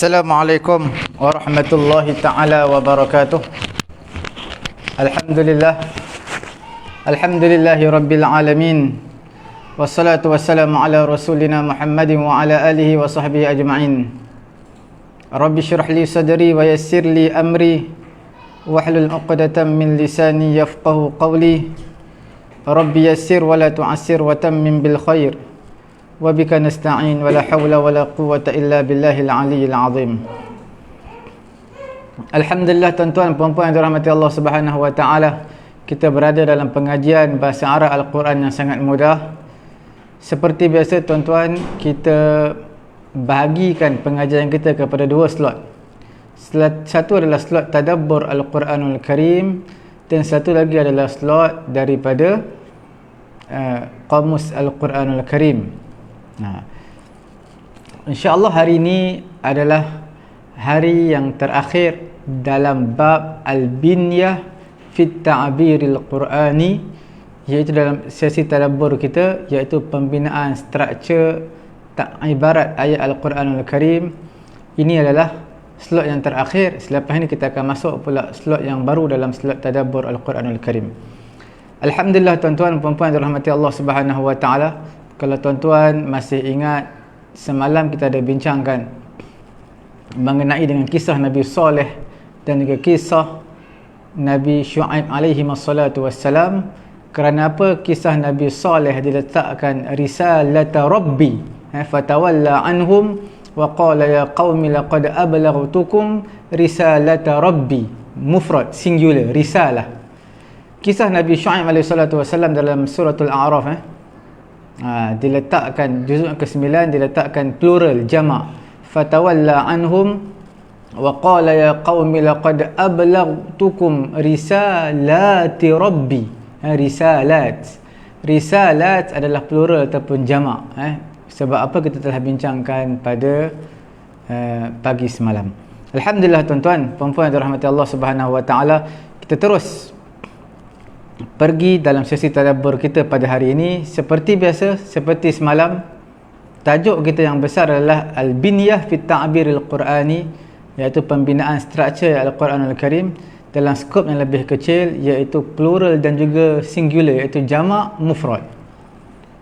Assalamualaikum warahmatullahi ta'ala wabarakatuh. Alhamdulillahi rabbil alamin. Wassalatu wassalamu ala rasulina Muhammadin wa ala alihi wa sahbihi ajma'in. Rabbi syrah li sadri wa yassir li amri wahlul 'uqdatam min lisani yafqahu qawli. Rabbi yassir wa la tu'assir wa tammim bil khair. Wa bika nasta'in wa la hawla wa la quwwata illa billahil aliyyil azim. Alhamdulillah, tuan-tuan puan-puan yang dirahmati Allah Subhanahu wa taala, kita berada dalam pengajian bahasa Arab Al-Quran yang sangat mudah. Seperti biasa tuan-tuan, kita bahagikan pengajian kita kepada dua slot. Satu adalah slot tadabbur Al-Quranul Karim, dan satu lagi adalah slot daripada Qamus Al-Quranul Karim. InsyaAllah hari ini adalah hari yang terakhir dalam bab Al-Binyah Fit Ta'biril Qur'ani, iaitu dalam sesi tadabbur kita, iaitu pembinaan struktur ibarat ayat Al-Quranul Karim. Ini adalah slot yang terakhir. Selepas ini kita akan masuk pula slot yang baru dalam slot tadabbur Al-Quranul Karim. Alhamdulillah tuan-tuan puan-puan yang dirahmati Allah Subhanahu wa taala. Kalau tuan-tuan masih ingat, semalam kita ada bincangkan mengenai dengan kisah Nabi Saleh dan juga kisah Nabi Syuaib alaihi wassalatu wassalam. Kerana apa kisah Nabi Saleh diletakkan risalata rabbi fatawalla anhum wa qala ya qaumi laqad ablaghtukum risalata rabbi, mufrad singular, risalah. Kisah Nabi Syuaib alaihi wassalatu wassalam dalam suratul A'raf diletakkan juzuk ke-9, diletakkan plural jama', fatawalla anhum wa qala ya qaumi laqad ablaghtukum risalati rabbi. Risalat adalah plural ataupun jama'. Sebab apa kita telah bincangkan pada pagi semalam. Alhamdulillah tuan-tuan puan-puan yang dirahmati Allah Subhanahu wa taala, kita terus pergi dalam sesi tadabbur kita pada hari ini. Seperti biasa, seperti semalam, tajuk kita yang besar adalah Al-Binyah Fit Ta'biril Qur'ani, iaitu pembinaan struktur Al-Quranul Karim dalam skop yang lebih kecil, iaitu plural dan juga singular, iaitu jama', mufrad.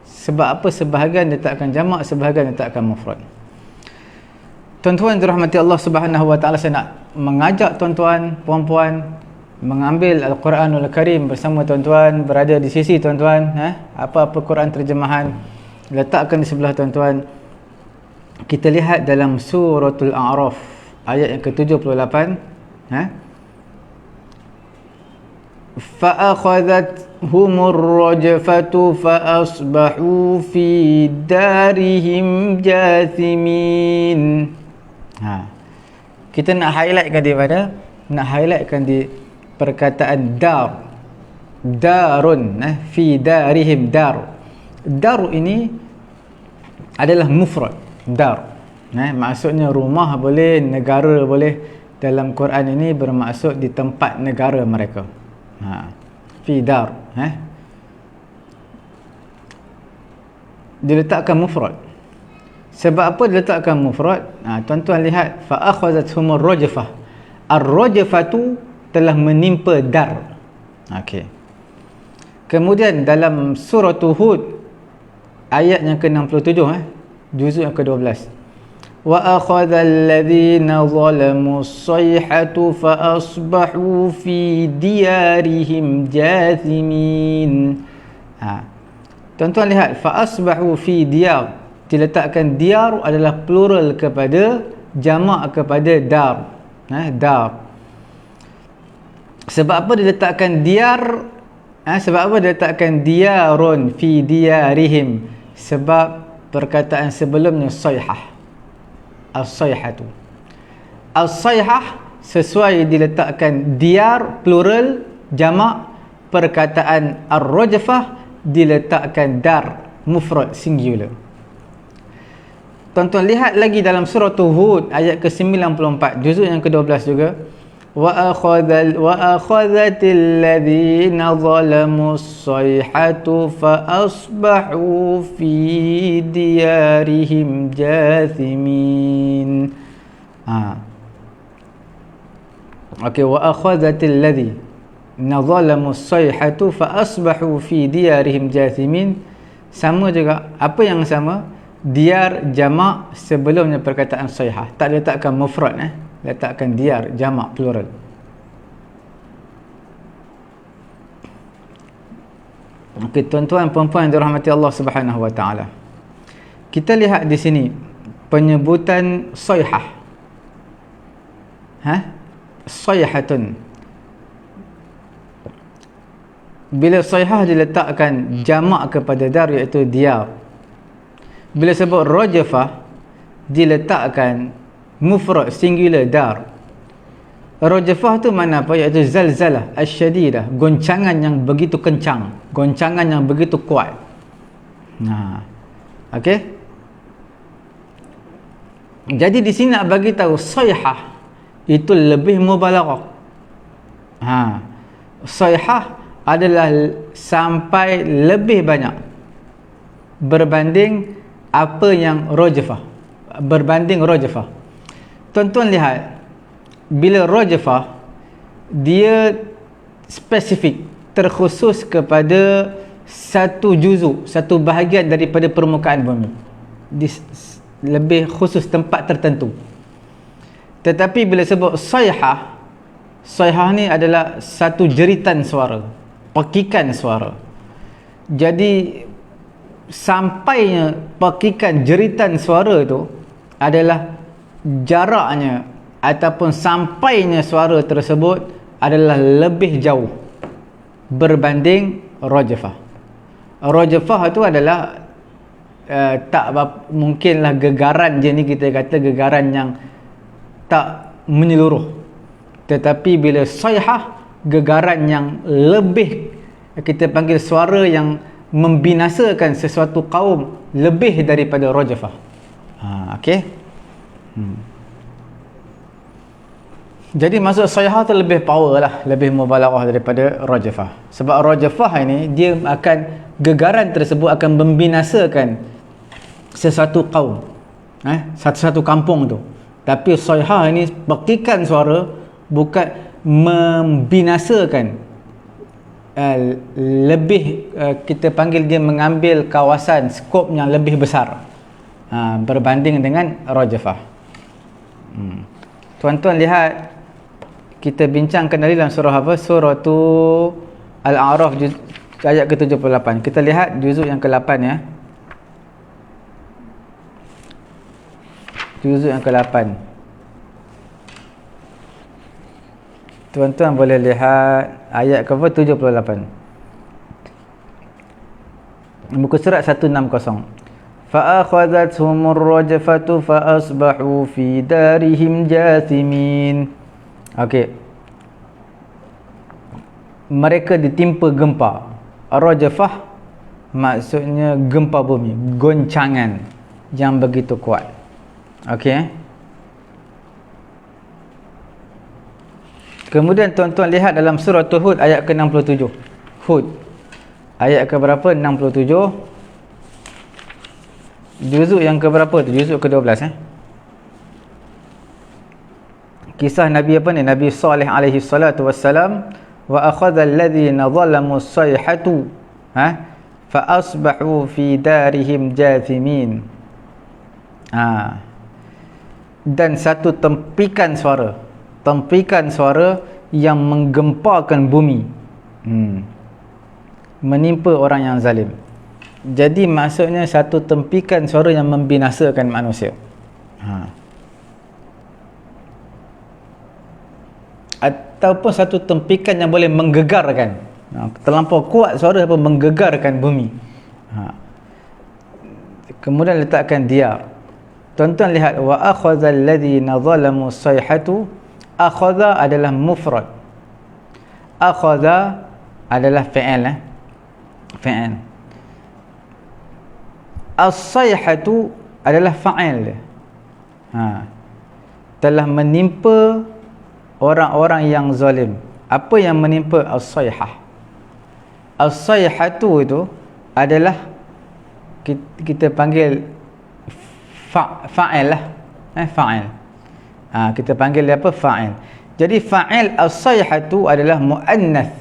Sebab apa? Sebahagian letakkan jama', sebahagian letakkan mufrad. Tuan-tuan dirahmati Allah Subhanahu wa taala, saya nak mengajak tuan-tuan puan-puan mengambil Al-Quranul Karim bersama tuan-tuan, berada di sisi tuan-tuan. Apa-apa Quran terjemahan letakkan di sebelah tuan-tuan. Kita lihat dalam suratul A'raf ayat yang ke-78. Fa'akhadhathumur rajfatu fa'asbahu fi darihim jathimin. Kita nak highlightkan di perkataan darun, fi darihim, dar ini adalah mufrad, dar, maksudnya rumah boleh, negara boleh. Dalam Quran ini bermaksud di tempat negara mereka. Fi dar, diletakkan mufrad. Sebab apa diletakkan mufrad? Tuan-tuan lihat, fa akhadhathumur rajfah. Ar-rajfatu telah menimpa dar. Okey. Kemudian dalam surah Hud ayat yang ke-67, juzuk yang ke-12. Wa akhadhal ladzina zalamu as-sayhatu fa asbahu fi diyarihim jathimin. Tuan-tuan lihat, fa asbahu fi diyar, diletakkan diyar adalah plural kepada jama' kepada dar. Dar. Sebab apa diletakkan diyar? Sebab apa diletakkan diyarun fi diyarihim? Sebab perkataan sebelumnya sayhah. As-sayhatu. As-sayhah sesuai diletakkan diyar plural jama', perkataan ar-rajfah diletakkan dar mufrad singular. Tuan-tuan lihat lagi dalam surah Hud ayat ke-94, juzuk yang ke-12 juga. وَأَخَذَتِ الَّذِينَ ظَلَمُوا الصَّيْحَةُ فَأَصْبَحُوا فِي دِيَارِهِمْ جَاثِمِينَ. Okey, wa akhadhatil ladzi nadhalamu as-sayhatu fa asbahu fi diyarihim jathimin. Sama juga, apa yang sama? Diyar jamak sebelumnya perkataan sayhah. Tak letakkan mufrad, letakkan diyar jamak plural. Okey, tuan-tuan puan-puan yang dirahmati Allah Subhanahu wa taala. Kita lihat di sini penyebutan sayhah. Sayhatun. Bila sayhah diletakkan jamak kepada dar, iaitu diyar. Bila sebut rajafah diletakkan mufrad singular dar. Rajafah tu mana apa? Iaitu zalzalah asyadidah, goncangan yang begitu kencang, goncangan yang begitu kuat. Okey. Jadi di sini nak bagi tahu sayhah itu lebih mubalaghah. Sayhah adalah sampai lebih banyak berbanding apa yang rajafah, berbanding rajafah. Tuan-tuan lihat, bila rajafah dia spesifik, terkhusus kepada satu juzuk, satu bahagian daripada permukaan bumi, lebih khusus tempat tertentu. Tetapi bila sebut sayhah, sayhah ni adalah satu jeritan suara, pekikan suara. Jadi sampainya pekikan jeritan suara itu adalah jaraknya ataupun sampainya suara tersebut adalah lebih jauh berbanding rajafah. Rajafah itu adalah mungkinlah gegaran je ni, kita kata gegaran yang tak menyeluruh. Tetapi bila sayhah, gegaran yang lebih, kita panggil suara yang membinasakan sesuatu kaum lebih daripada rajafah. Okey. Jadi maksud sayhah tu lebih power lah, lebih mubalaghah daripada rajafah. Sebab rajafah ini dia akan, gegaran tersebut akan membinasakan sesuatu kaum, satu-satu kampung tu. Tapi sayhah ini pekikan suara, bukan membinasakan, lebih kita panggil dia mengambil kawasan, skop yang lebih besar berbanding dengan rajafah. Tuan-tuan lihat, kita bincangkan tadi dalam surah apa? Surah tu Al-A'raf ayat ke-78. Kita lihat juzuk yang ke-8 ya. Juzuk yang ke-8. Tuan-tuan boleh lihat ayat ke 78. Muka surat 160. Fa akhadhathumur rajfatu fa asbahu fi darihim jathimin. Okey. Mereka ditimpa gempa. Rajfah maksudnya gempa bumi, goncangan yang begitu kuat. Okey. Kemudian tuan-tuan lihat dalam surah Hud ayat ke-67. Hud ayat ke berapa? 67. Juzuk yang ke berapa tu? Juzuk ke-12 Kisah Nabi apa ni? Nabi Saleh alaihi salatu wassalam. Wa akhadha alladhina zalamu as-sayhatu fa asbahu fi darihim jathimin. Dan satu tempikan suara yang menggempakan bumi, menimpa orang yang zalim. Jadi maksudnya satu tempikan suara yang membinasakan manusia. Ataupun satu tempikan yang boleh menggegarkan, terlampau kuat suara apa, menggegarkan bumi. Kemudian letakkan dia. Tuan-tuan lihat, wa akhadha alladhina zalamu sayhatu. Akhadha adalah mufrad. Akhadha adalah fi'il. Fi'il. As-sayhatu adalah fa'il. Telah menimpa orang-orang yang zalim. Apa yang menimpa as-sayhah? As-sayhatu itu adalah kita panggil fa'il lah. Fa'il. Kita panggil dia apa? Fa'il. Jadi fa'il as-sayhatu adalah muannas.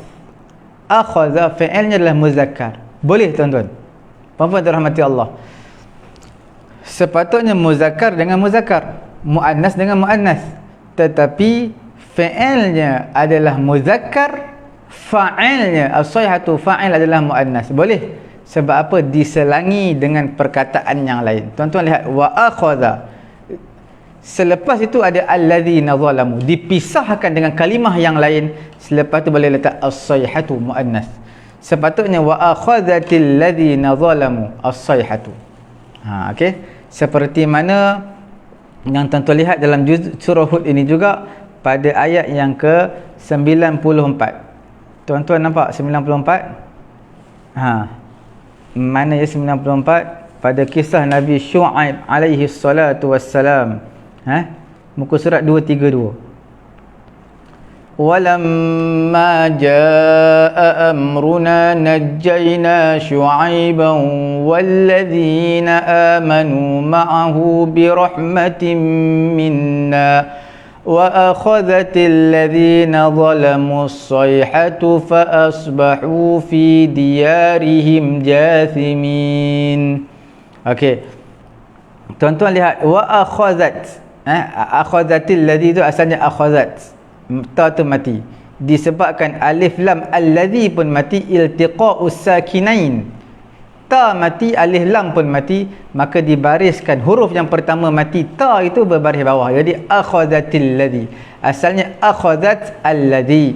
Akhadha fi'ilnya adalah muzakkar. Boleh tuan-tuan. Puan-puan dirahmati Allah. Sepatutnya muzakkar dengan muzakkar, muannas dengan muannas. Tetapi fi'ilnya adalah muzakkar, fa'ilnya as-sayhatu fa'il adalah muannas. Boleh. Sebab apa? Diselangi dengan perkataan yang lain. Tuan-tuan lihat, wa akhadha. Selepas itu ada alladzina zalamu, dipisahkan dengan kalimah yang lain. Selepas itu boleh letak as-sayhatu muannas. Sepatutnya wa akhadhatil ladzina zalamu as-sayhatu. Okey. Seperti mana yang tuan-tuan lihat dalam surah Hud ini juga pada ayat yang ke-94. Tuan-tuan nampak 94? Mana ya 94? Pada kisah Nabi Syu'aib alaihi salatu wassalam. Muka surat 232. وَلَمَّا جَاءَ أَمْرُنَا نَجَّيْنَا شُعَيْبًا وَالَّذِينَ آمَنُوا مَعَهُ بِرَحْمَةٍ مِنَّا وَأَخَذَتِ الَّذِينَ ظَلَمُوا الصَّيْحَةُ فَأَصْبَحُوا فِي دِيَارِهِمْ جَاثِمِينَ. Okey. Tuan-tuan lihat, وَأَخَذَتْ akhadhatil ladzi itu asalnya akhadhat. Ta tu mati. Disebabkan alif lam alladzi pun mati, iltiqa'us sakinain. Ta mati, alif lam pun mati, maka dibariskan huruf yang pertama mati, ta itu berbaris bawah. Jadi akhadhatil ladzi. Asalnya akhadhat alladzi.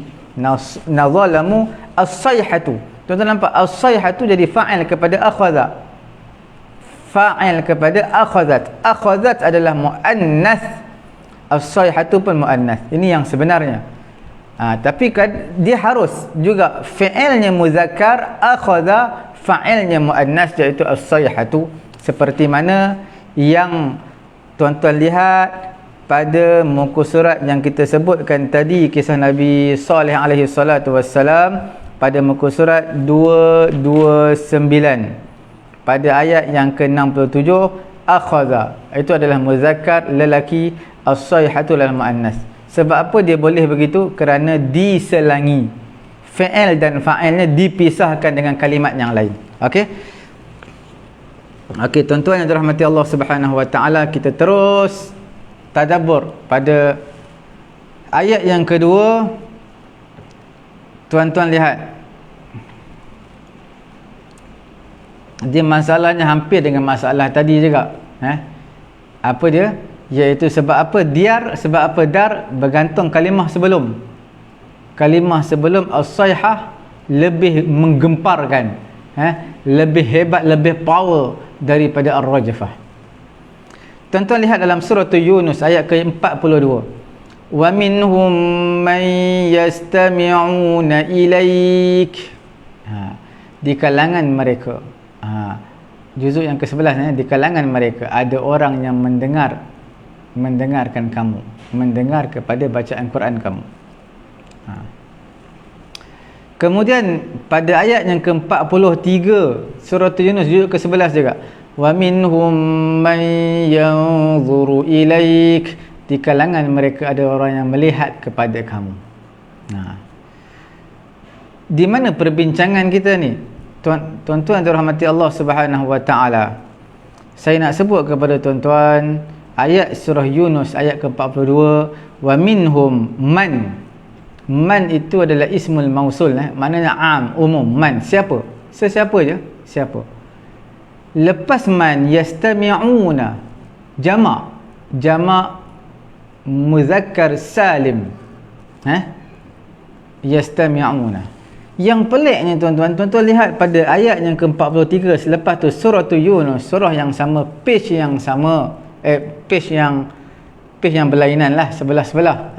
Nazalamu as-sayhatu. Tuan-tuan nampak as-sayhatu jadi fa'il kepada akhadha. Fa'il kepada akhadhat. Akhadhat adalah muannas. As-sayhatu pun muannas. Ini yang sebenarnya. Tapi kan dia harus juga fi'ilnya muzakkar, akhadha, fa'ilnya muannas, iaitu as-sayhatu. Seperti mana yang tuan-tuan lihat pada muka surat yang kita sebutkan tadi, kisah Nabi Saleh alaihi salatu wassalam, pada muka surat 229. Pada ayat yang ke-67, akhadha, itu adalah muzakkar, lelaki, as-sayhatu lal muannas. Sebab apa dia boleh begitu? Kerana diselangi. Fi'il dan fa'ilnya dipisahkan dengan kalimat yang lain. Okey? Okey, tuan-tuan yang dirahmati Allah Subhanahu wa taala, kita terus tadabbur pada ayat yang kedua. Tuan-tuan lihat. Dia masalahnya hampir dengan masalah tadi juga. Apa dia? Iaitu sebab apa diar, sebab apa dar, bergantung kalimah sebelum. Kalimah sebelum as-sayhah lebih menggemparkan, lebih hebat, lebih power daripada ar-rajfah. Tuan-tuan lihat dalam surah Yunus ayat ke-42. Wa minhum man yastami'una ilaik. Di kalangan mereka, juzuk yang ke-11, di kalangan mereka ada orang yang mendengarkan kamu, mendengar kepada bacaan Quran kamu. Kemudian pada ayat yang ke-43 surah Yunus juzuk ke-11 juga, wa minhum man yanzuru ilaik, di kalangan mereka ada orang yang melihat kepada kamu. Di mana perbincangan kita ni? Tuan-tuan dirahmati Allah Subhanahu wa taala. Saya nak sebut kepada tuan-tuan ayat surah Yunus ayat ke-42, wa minhum man. Man itu adalah ismul mausul, maknanya am, umum. Man, siapa? Sesiapa je, siapa. Lepas man, yastami'una, jamak muzakkar salim. Yastami'una. Yang peliknya tuan-tuan lihat pada ayat yang ke-43 selepas tu surah Yunus, surah yang sama, page yang sama, page yang berlainan lah, sebelah-sebelah.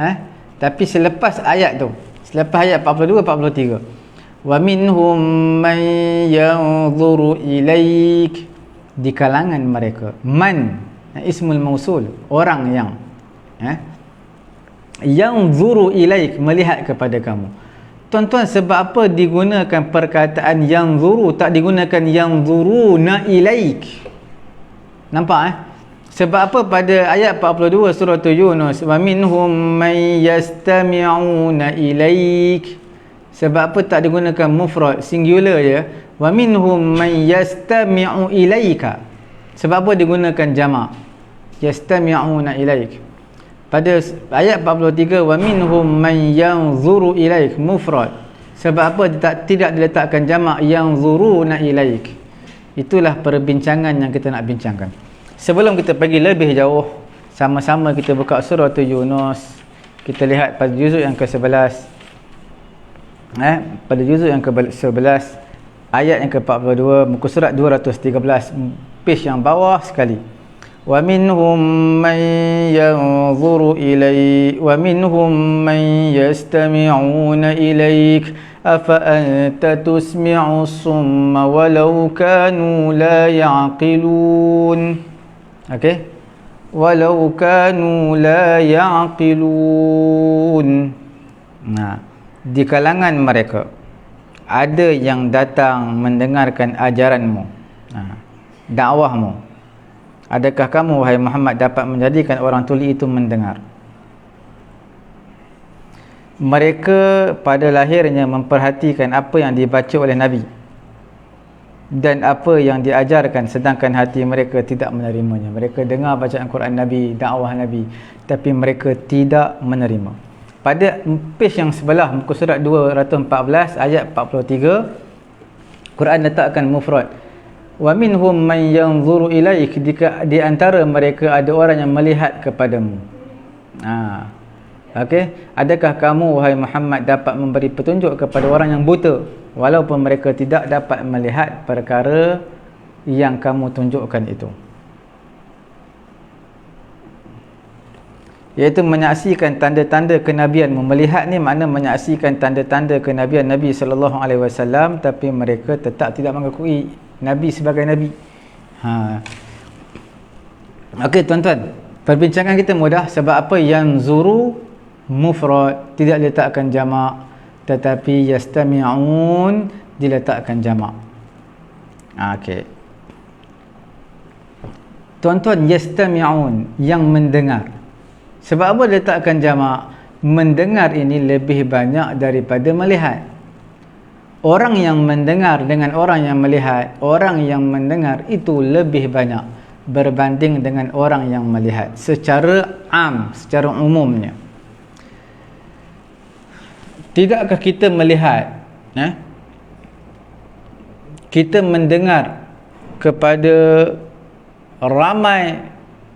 Tapi selepas ayat tu, selepas ayat 42 43, wa minhum man yanzuru ilaik, di kalangan mereka, man ismul mausul, orang yang yanzuru ilaik, melihat kepada kamu. Tuan-tuan, sebab apa digunakan perkataan yanzuru, tak digunakan yanzuruna ilaik? Nampak Sebab apa pada ayat 42 surah Yunus, wa minhum man yastami'una ilaik. Sebab apa tak digunakan mufrad, singular je, wa minhum man yastami'u ilaika. Sebab apa digunakan jamak, yastami'una ilaik. Pada ayat 43, wa minhum man yanzuru ilaik, mufrad. Sebab apa tidak diletakkan jamak, yanzuruna ilaik. Itulah perbincangan yang kita nak bincangkan. Sebelum kita pergi lebih jauh, sama-sama kita buka surah Yunus. Kita lihat pada juzuk yang ke-11. Pada juzuk yang ke-11, ayat yang ke-42, muka surat 213, page yang bawah sekali. Wa minhum man yanzuru ilaik wa minhum man yastami'una ilaik afa anta tusmi'u summa walau kanu la ya'qilun. Okey, walau kanu la ya'qilun. Nah, di kalangan mereka ada yang datang mendengarkan ajaranmu, dakwahmu. Adakah kamu, wahai Muhammad, dapat menjadikan orang tuli itu mendengar? Mereka pada lahirnya memperhatikan apa yang dibaca oleh Nabi dan apa yang diajarkan, sedangkan hati mereka tidak menerimanya. Mereka dengar bacaan Quran Nabi, dakwah Nabi, tapi mereka tidak menerima. Pada page yang sebelah, muka surat 214 ayat 43, Quran letakkan mufrad, wa minhum man yanzuru ilaik. Di antara mereka ada orang yang melihat kepadamu. Okey, adakah kamu, wahai Muhammad, dapat memberi petunjuk kepada orang yang buta, walaupun mereka tidak dapat melihat perkara yang kamu tunjukkan itu? Iaitu menyaksikan tanda-tanda kenabianmu. Melihat ni makna menyaksikan tanda-tanda kenabian Nabi SAW, tapi mereka tetap tidak mengakui Nabi sebagai Nabi. Okey tuan-tuan, perbincangan kita mudah. Sebab apa? Yanzuru mufrad, tidak diletakkan jamak, tetapi yastami'un diletakkan jamak. Okey tuan-tuan, yastami'un, yang mendengar. Sebab apa diletakkan jamak? Mendengar ini lebih banyak daripada melihat. Orang yang mendengar dengan orang yang melihat, orang yang mendengar itu lebih banyak berbanding dengan orang yang melihat, secara secara umumnya. Tidakkah kita melihat, kita mendengar kepada ramai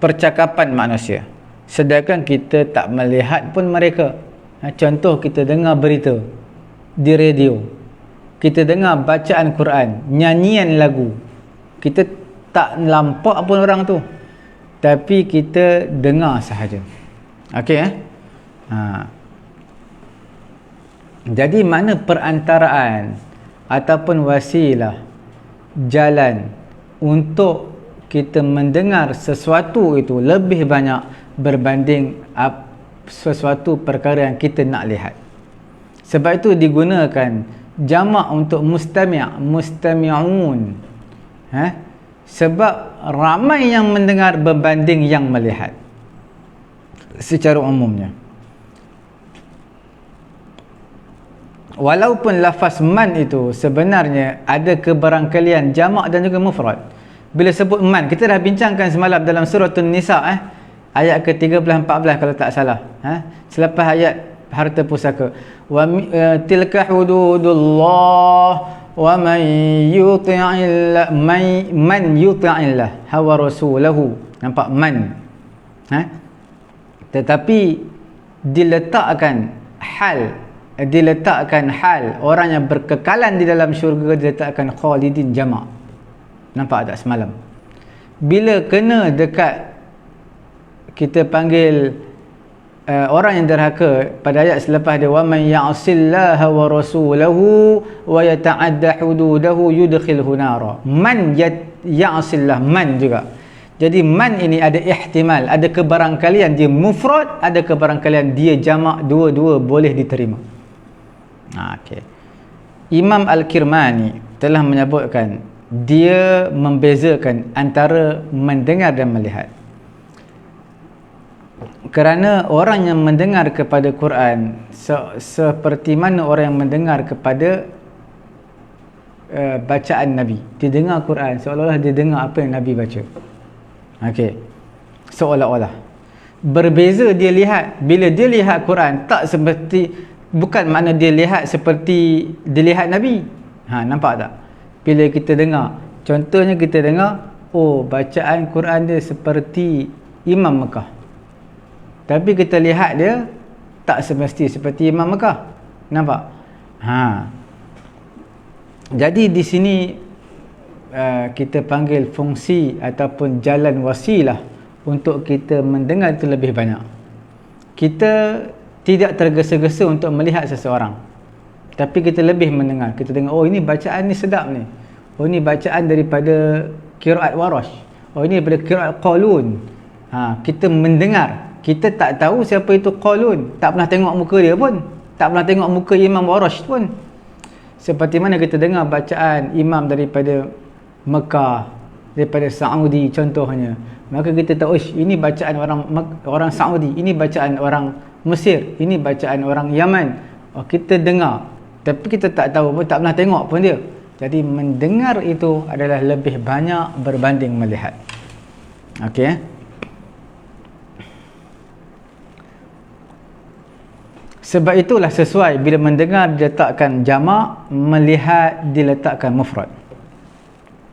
percakapan manusia, sedangkan kita tak melihat pun mereka. Contoh, kita dengar berita di radio, kita dengar bacaan Quran, nyanyian lagu, kita tak nampak pun orang tu, tapi kita dengar sahaja. Okey, Jadi mana perantaraan ataupun wasilah, jalan untuk kita mendengar sesuatu itu lebih banyak berbanding sesuatu perkara yang kita nak lihat. Sebab itu digunakan jamak untuk mustami', mustami'un. Sebab ramai yang mendengar berbanding yang melihat secara umumnya. Walaupun lafaz man itu sebenarnya ada kebarangkalian jamak dan juga mufrad. Bila sebut man, kita dah bincangkan semalam dalam surah An-Nisa, ayat ke-13-14 kalau tak salah, selepas ayat harta pusaka. Wa tilka hududullah wa man yuti'illah, man yuti'illah hawa rasulahu. Nampak man, tetapi diletakkan hal orang yang berkekalan di dalam syurga, diletakkan khalidin jamak. Nampak tak semalam? Bila kena dekat kita panggil orang yang derhaka, pada ayat selepas dia, wa man ya'sillaha wa rasulahu wa yata'adda hududahu yudkhilhu nara. Man ya'sillah, man juga. Jadi man ini ada ihtimal, ada kebarangkalian dia mufrad, ada kebarangkalian dia jamak, dua-dua boleh diterima. Okey. Imam Al-Kirmani telah menyebutkan, dia membezakan antara mendengar dan melihat. kerana orang yang mendengar kepada Quran seperti mana orang yang mendengar kepada bacaan Nabi. Dia dengar Quran seolah-olah dia dengar apa yang Nabi baca. Okey, seolah-olah. Berbeza dia lihat. Bila dia lihat Quran, tak seperti, bukan makna dia lihat seperti dia lihat Nabi. Nampak tak? Bila kita dengar, contohnya kita dengar, oh bacaan Quran dia seperti Imam Mekah, tapi kita lihat dia tak semesti seperti Imam Mekah. Nampak? Jadi di sini kita panggil fungsi ataupun jalan wasilah untuk kita mendengar itu lebih banyak. Kita tidak tergesa-gesa untuk melihat seseorang, tapi kita lebih mendengar. Kita dengar, oh ini bacaan ni sedap ni, oh ini bacaan daripada qiraat Warash, oh ini daripada qiraat Qalun. Kita mendengar, kita tak tahu siapa itu Qalun, tak pernah tengok muka dia pun, tak pernah tengok muka Imam Warash pun. Seperti mana kita dengar bacaan imam daripada Mekah, daripada Saudi contohnya, maka kita tahu, ini bacaan orang Saudi, ini bacaan orang Mesir, ini bacaan orang Yaman. Kita dengar, tapi kita tak tahu pun, tak pernah tengok pun dia. Jadi mendengar itu adalah lebih banyak berbanding melihat. Okey. Sebab itulah sesuai bila mendengar diletakkan jamak, melihat diletakkan mufrad.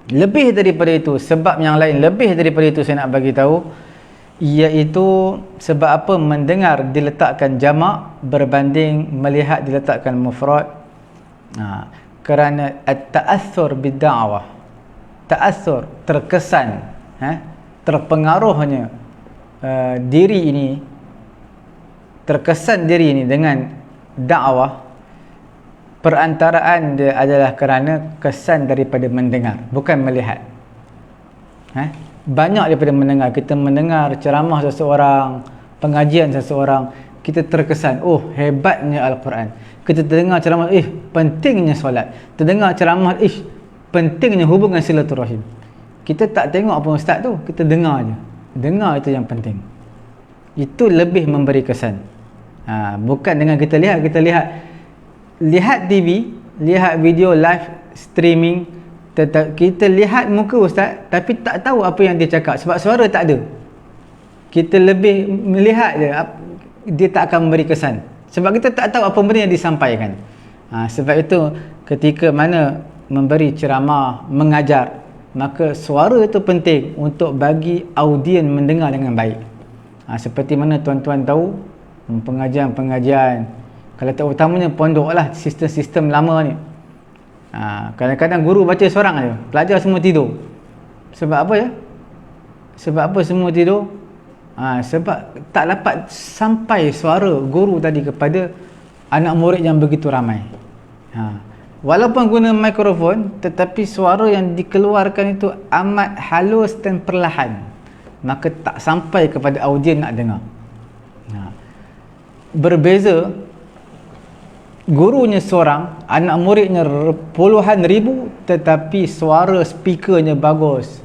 Lebih daripada itu, sebab yang lain lebih daripada itu saya nak bagi tahu, iaitu sebab apa mendengar diletakkan jamak berbanding melihat diletakkan mufrad. Kerana at-ta'assur bid-da'wah, ta'assur, terkesan, terpengaruhnya diri ini, terkesan diri ini dengan dakwah, perantaraan dia adalah kerana kesan daripada mendengar, bukan melihat. Banyak daripada mendengar. Kita mendengar ceramah seseorang, pengajian seseorang, kita terkesan, oh hebatnya Al-Quran. Kita terdengar ceramah, pentingnya solat. Terdengar ceramah, pentingnya hubungan silaturahim. Kita tak tengok pun ustaz tu, kita dengar je. Dengar itu yang penting. Itu lebih memberi kesan. Bukan dengan kita lihat TV, lihat video live streaming, kita lihat muka ustaz tapi tak tahu apa yang dia cakap sebab suara tak ada. Kita lebih melihat je, dia tak akan memberi kesan sebab kita tak tahu apa benda yang disampaikan. Sebab itu ketika mana memberi ceramah, mengajar, maka suara itu penting untuk bagi audien mendengar dengan baik. Seperti mana tuan-tuan tahu, pengajian-pengajian, kalau tak utamanya pondok lah, sistem-sistem lama ni, kadang-kadang guru baca seorang aja, pelajar semua tidur. Sebab apa ya? Sebab apa semua tidur? Sebab tak dapat sampai suara guru tadi kepada anak murid yang begitu ramai. Walaupun guna mikrofon, tetapi suara yang dikeluarkan itu amat halus dan perlahan, maka tak sampai kepada audien nak dengar. Berbeza, gurunya seorang, anak muridnya puluhan ribu, tetapi suara speakernya bagus,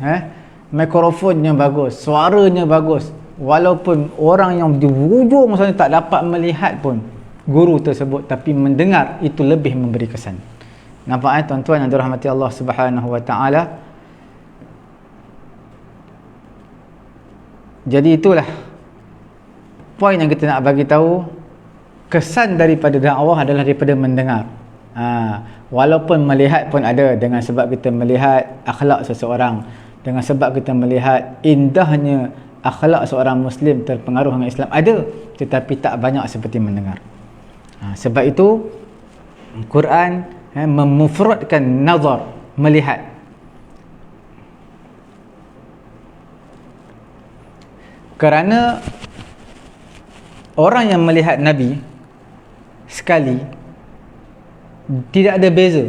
mikrofonnya bagus, suaranya bagus. Walaupun orang yang di hujung sana tak dapat melihat pun guru tersebut, tapi mendengar itu lebih memberi kesan. Nampak tuan-tuan yang dirahmati Allah Subhanahu wa taala. Jadi itulah poin yang kita nak bagi tahu. Kesan daripada dakwah adalah daripada mendengar. Walaupun melihat pun ada, dengan sebab kita melihat akhlak seseorang, dengan sebab kita melihat indahnya akhlak seorang Muslim terpengaruh dengan Islam, ada, tetapi tak banyak seperti mendengar. Sebab itu Quran memufradkan nazar, melihat. Kerana orang yang melihat Nabi sekali tidak ada beza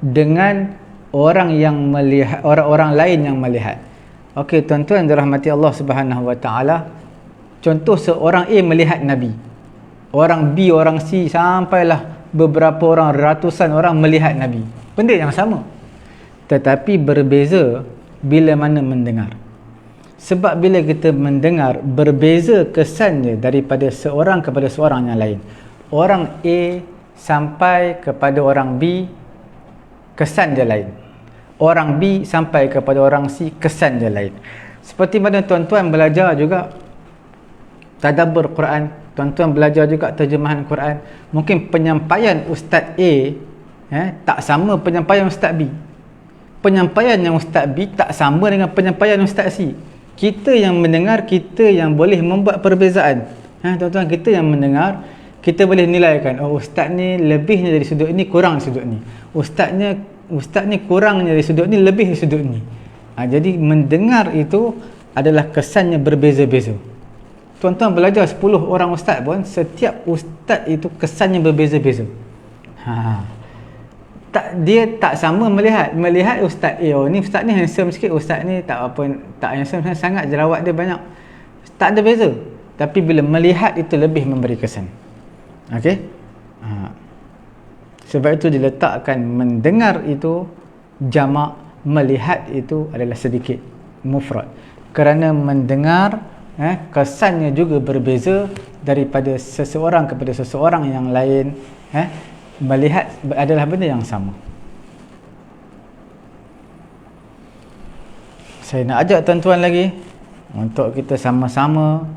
dengan orang yang melihat, orang-orang lain yang melihat. Okey tuan-tuan dirahmati Allah Subhanahu wa taala, contoh seorang A melihat Nabi, orang B, orang C, sampailah beberapa orang, ratusan orang melihat Nabi, benda yang sama, tetapi berbeza bila mana mendengar. Sebab bila kita mendengar, berbeza kesannya daripada seorang kepada seorang yang lain. Orang A sampai kepada orang B, kesan dia lain. Orang B sampai kepada orang C, kesan dia lain. Seperti mana tuan-tuan belajar juga tadabbur Quran, tuan-tuan belajar juga terjemahan Quran, mungkin penyampaian Ustaz A tak sama penyampaian Ustaz B. Penyampaian yang Ustaz B tak sama dengan penyampaian Ustaz C. Kita yang mendengar, kita yang boleh membuat perbezaan. Tuan-tuan, kita yang mendengar, kita boleh nilaikan, oh ustaz ni lebihnya dari sudut ni, kurang dari sudut ni. Ustaz ni kurangnya dari sudut ni, lebih dari sudut ni. Jadi mendengar itu adalah kesannya berbeza-beza. Tuan-tuan belajar 10 orang ustaz pun, setiap ustaz itu kesannya berbeza-beza. Dia tak sama melihat ustaz A, oh ni ustaz ni handsome sikit, ustaz ni tak handsome sangat, jerawat dia banyak, tak ada beza. Tapi bila melihat itu lebih memberi kesan. Okey? Sebab itu diletakkan mendengar itu jamak, melihat itu adalah sedikit mufrad. Kerana mendengar kesannya juga berbeza daripada seseorang kepada seseorang yang lain. Melihat adalah benda yang sama. Saya nak ajak tuan-tuan lagi untuk kita sama-sama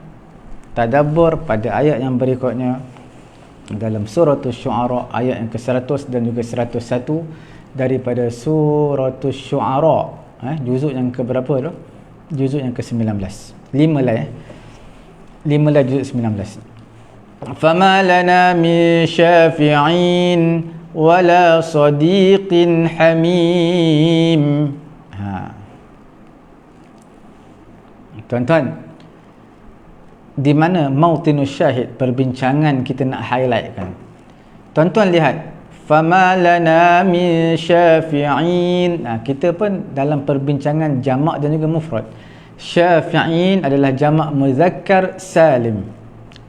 tadabbur pada ayat yang berikutnya dalam surah Asy-Syu'ara ayat yang ke-100 dan juga 101 daripada surah Asy-Syu'ara, juzuk yang ke berapa tu? Juzuk yang ke-19. 5 lah 5 lah juzuk 19. Fama lana min syafi'in wala sadiqin hamim. Tuan-tuan, di mana mautinus syahid, perbincangan kita nak highlightkan. Tuan-tuan lihat, fama lana min syafi'in. Kita pun dalam perbincangan jamak dan juga mufrad. Syafi'in adalah jamak muzakkar salim.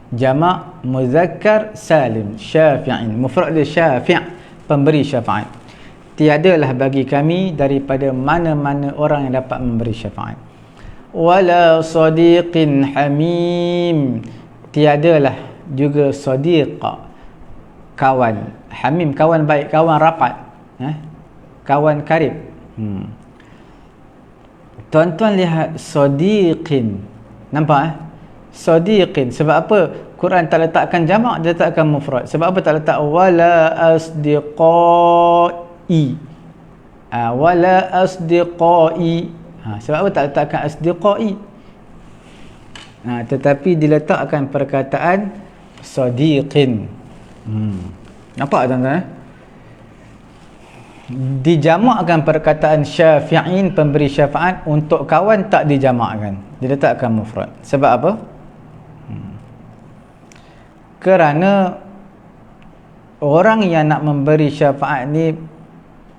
Jamak muzakkar salim, syafi'in. Mufrad dia syafi', pemberi syafaat. Tiadalah bagi kami daripada mana-mana orang yang dapat memberi syafaat. Wala sadiqin hamim, tiadalah juga sadiq, kawan. Hamim, kawan baik, kawan rapat, kawan karib. Tuan-tuan lihat sadiqin, nampak sadiqin. Sebab apa Quran tak letakkan jamak, dia letakkan mufrad? Sebab apa tak letak wala asdiqai, wala asdiqai? Sebab apa tak letakkan asdiqai? Tetapi diletakkan perkataan sadiqin. Nampak tuan-tuan? Dijamakkan perkataan syafi'in, pemberi syafaat, untuk kawan tak dijamakkan, diletakkan mufrad. Sebab apa? Kerana orang yang nak memberi syafaat ni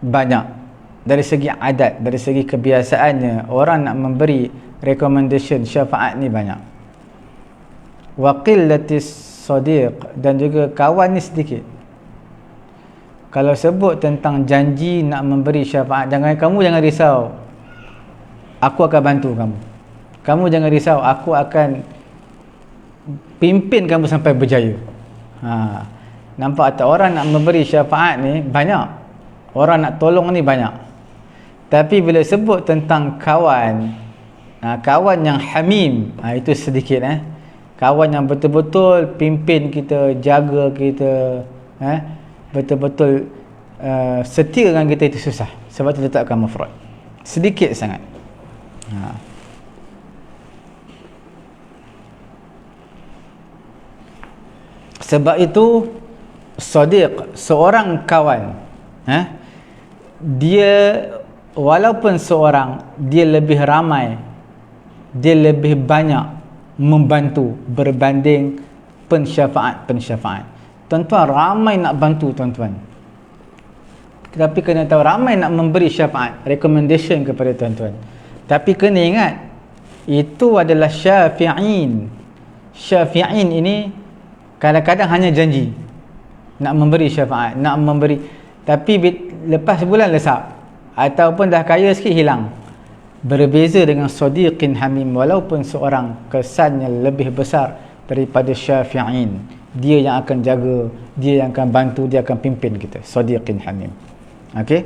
banyak. Dari segi adat, dari segi kebiasaannya, orang nak memberi recommendation syafaat ni banyak. Wa qillatis sadiq, dan juga kawan ni sedikit. Kalau sebut tentang janji nak memberi syafaat, kamu jangan risau, aku akan bantu kamu. Kamu jangan risau, aku akan pimpin kamu sampai berjaya. Nampak tak? Orang nak memberi syafaat ni banyak, orang nak tolong ni banyak. Tapi bila sebut tentang kawan, kawan yang hamim, itu sedikit. Kawan yang betul-betul pimpin kita, jaga kita, betul-betul setia dengan kita, itu susah. Sebab itu letakkan mufrad, sedikit sangat. Sebab itu sadiq, seorang kawan, dia walaupun seorang, dia lebih ramai, dia lebih banyak membantu berbanding pensyafaat. Tuan-tuan, ramai nak bantu tuan-tuan, tapi kena tahu ramai nak memberi syafaat, recommendation kepada tuan-tuan. Tapi kena ingat, itu adalah syafi'in. Syafi'in ini kadang-kadang hanya janji nak memberi syafaat, nak memberi, tapi lepas sebulan lesap, ataupun dah kaya sikit hilang. berbeza dengan sadiqin hamim, walaupun seorang kesannya lebih besar daripada syafi'in, dia yang akan jaga, dia yang akan bantu, dia akan pimpin kita, sadiqin hamim. Okey.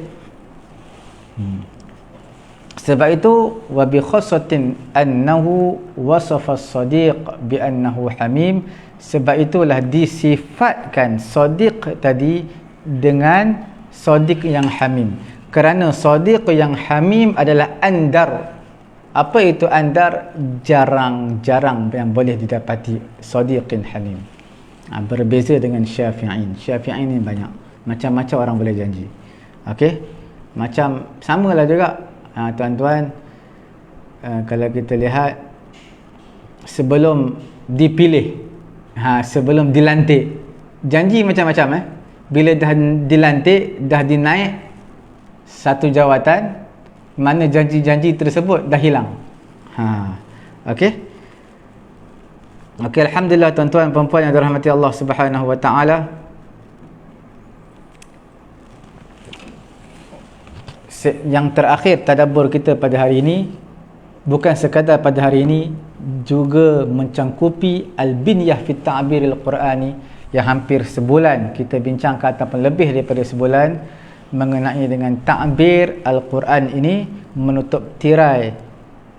Sebab itu wa bi khassatin annahu wasafa as-sadiq bi annahu hamim, sebab itulah disifatkan sadiq tadi dengan sadiq yang hamim, kerana sadiq yang hamim adalah andar. Apa itu andar? Jarang-jarang yang boleh didapati sadiqin hamim. Berbeza dengan syafi'in. Syafi'in ni banyak, macam-macam orang boleh janji. Okey, macam samalah juga tuan-tuan, kalau kita lihat sebelum dipilih, sebelum dilantik, janji macam-macam. Bila dah dilantik, dah dinaik satu jawatan, mana janji-janji tersebut dah hilang. Okey. Okey, alhamdulillah tuan-tuan puan-puan yang dirahmati Allah Subhanahu wa taala. Yang terakhir tadabbur kita pada hari ini, bukan sekadar pada hari ini, juga mencangkupi al-binyah fi ta'biril Qur'ani, yang hampir sebulan kita bincangkan ataupun lebih daripada sebulan mengenai dengan ta'bir Al-Quran ini, menutup tirai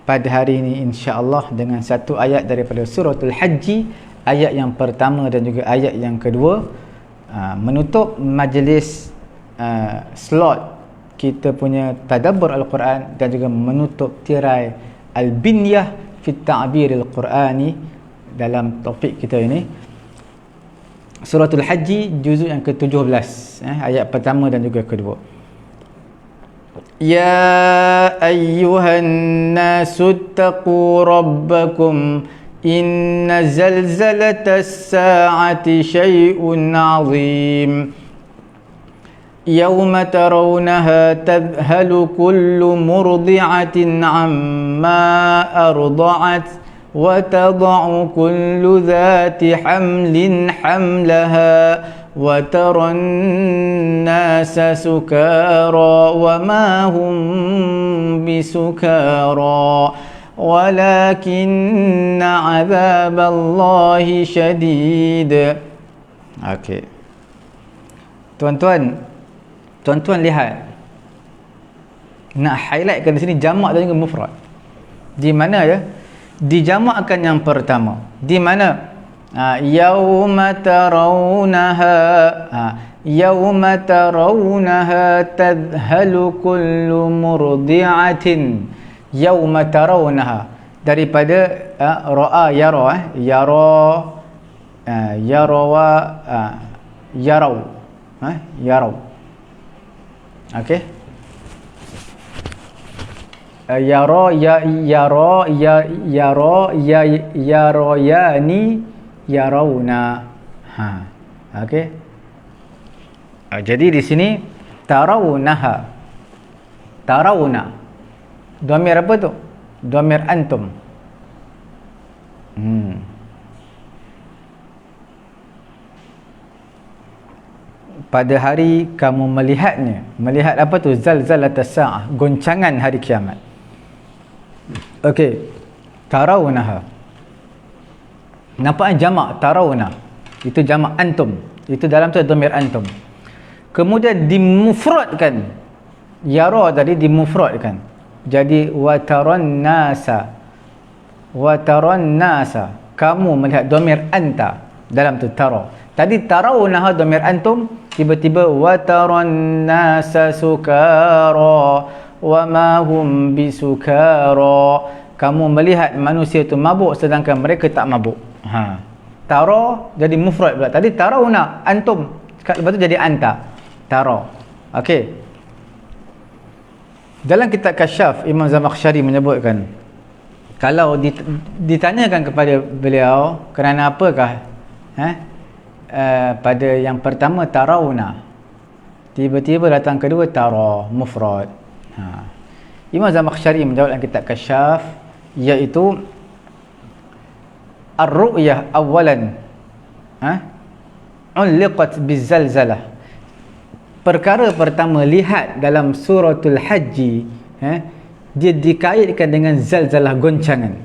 pada hari ini insya-Allah dengan satu ayat daripada suratul Haji, ayat yang pertama dan juga ayat yang kedua, menutup majlis slot kita punya tadabbur Al-Quran dan juga menutup tirai al-binyah fi ta'biril Qur'ani dalam topik kita ini. Suratul Haji juzuk yang ke-17, ayat pertama dan juga kedua. Ya ayyuhan nasu taqu rabbakum inna zalzalatas sa'ati syai'un 'azim yawma tarawnaha tadhhalu kullu murdi'atin 'amma arda'at وتضع كل ذات حمل حملها وترى الناس سكارى وما هم بسكارى ولكن عذاب الله شديد. Okey. Tuan-tuan lihat, nak highlightkan di sini jamak dan juga mufrad. Di mana ya? Dijamakkan yang pertama, di mana yauma tarawunaha, yauma tarawunaha tadhhalu kullu murdi'atin. Yauma tarawunaha daripada ra'a yara, yarawa, yarau, yarau. Okey, yara yarayani yarawna. Okey. Jadi di sini tarawunaha, tarawuna, dhamir apa tu? Dhamir antum. Pada hari kamu melihatnya. Melihat apa tu? Zalzalatas sa'ah, goncangan hari kiamat. Okey, tarawunaha. Nampak jamak tarawuna, itu jamak antum, itu dalam tu dhamir antum. Kemudian dimufradkan, yara tadi dimufradkan, jadi wataran nasa, wataran nasa, kamu melihat, dhamir anta dalam tu tara. Tadi tarawunaha dhamir antum, tiba-tiba wataran nasa sukara wa ma hum bisukara, kamu melihat manusia itu mabuk sedangkan mereka tak mabuk. Tara jadi mufrad pula. Tadi tarawuna antum, lepas tu jadi anta, tara. Okey. Dalam kitab Kasyaf, Imam Zamakhsyari menyebutkan, kalau ditanyakan kepada beliau kerana apakah pada yang pertama tarawuna, tiba-tiba datang kedua tara, mufrad. Imam Zamakhsyari menjawab dalam kitab Kasyaf, iaitu ar-ru'yah awalan unliqat bizalzalah. Perkara pertama lihat dalam suratul Haji dia dikaitkan dengan zalzalah, goncangan.